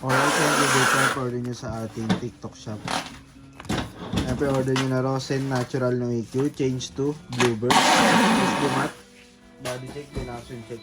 Alright, thank you dito na pa-order nyo sa ating TikTok shop. Ayan, pa-order nyo na Rosen Natural No EQ, change to Bluebird. Please do mat. Body check, then action check.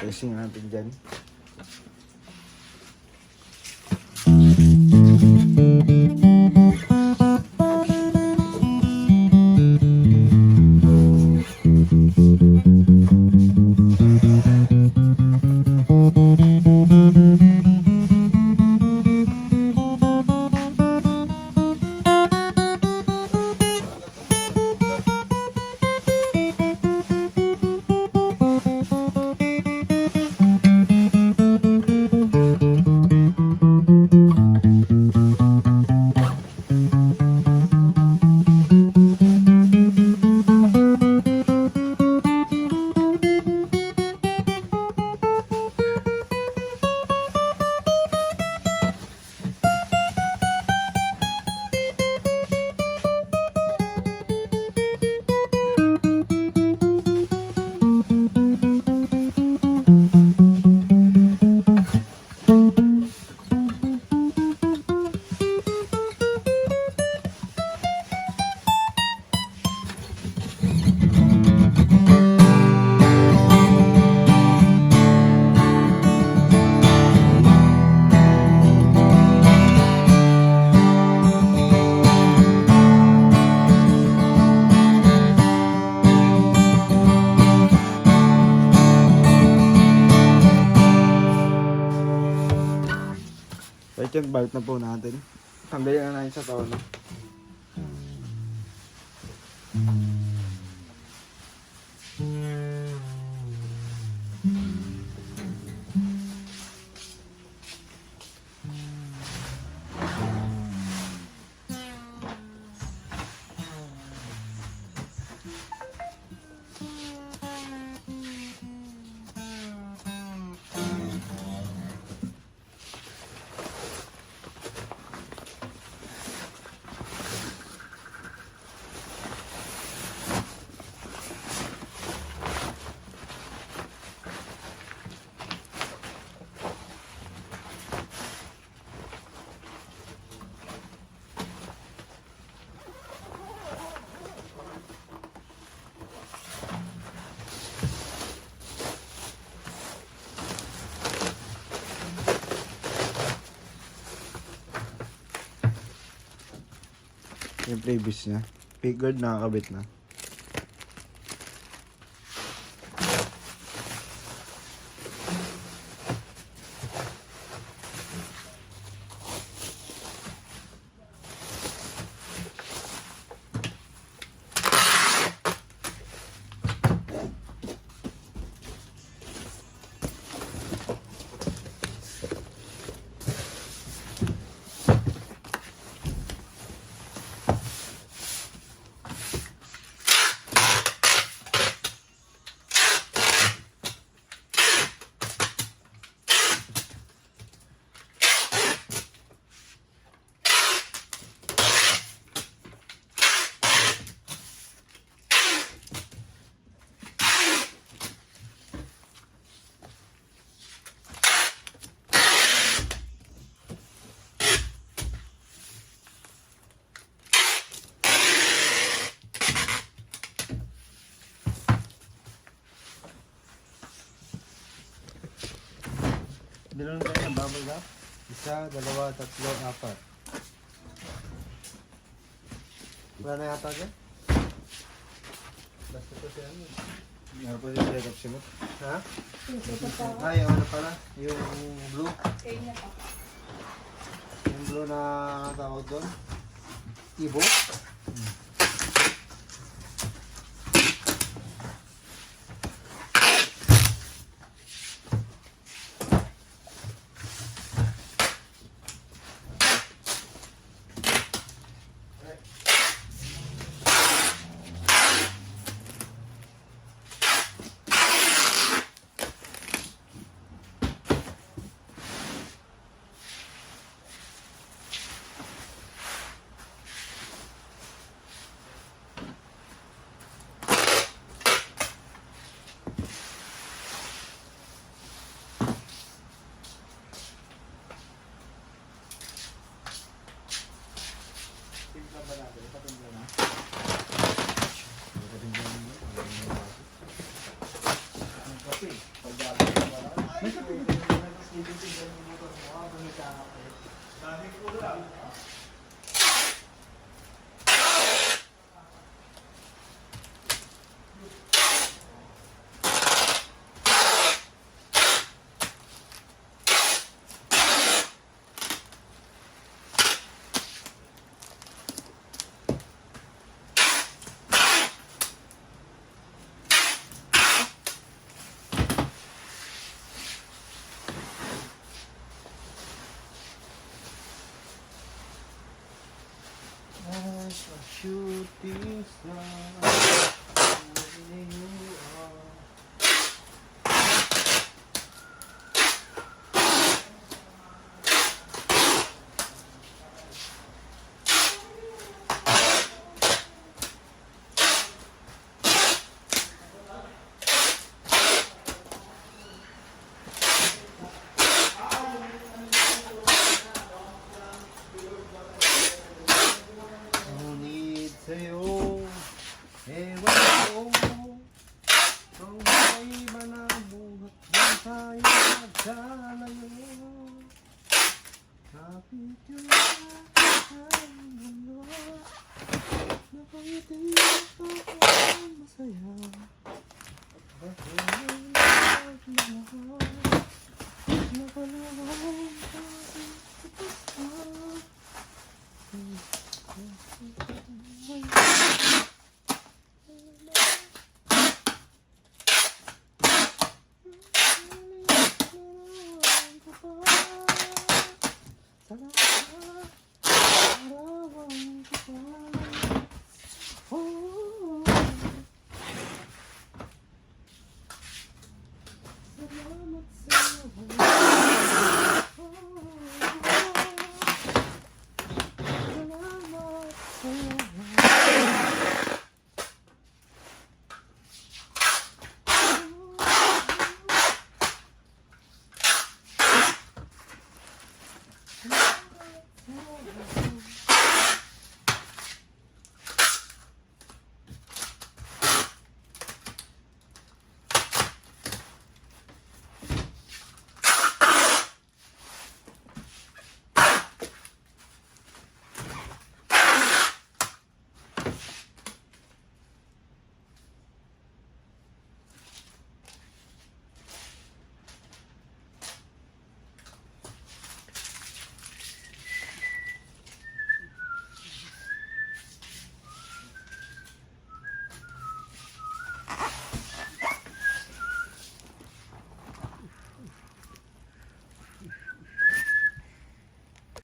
Pressing natin dyan. Right, yung belt na po natin. Tanggalin na natin sa tono. Yung previous niya. Figured nakakabit na. Bilang tayo ng bubble wrap. 1, 2, 3, 4. Wala na yata dyan? Basta po siya ano. Meron po siya setup simot. Ha? Ay, ano pala? Yung blue. Yung blue na tawag doon. Ibo. shooting star. Where you are. Ngunit sa'yo, ewan ko kung may manabuhat na tayo magkalayo. Kapit yun sa mundo, napangiti ako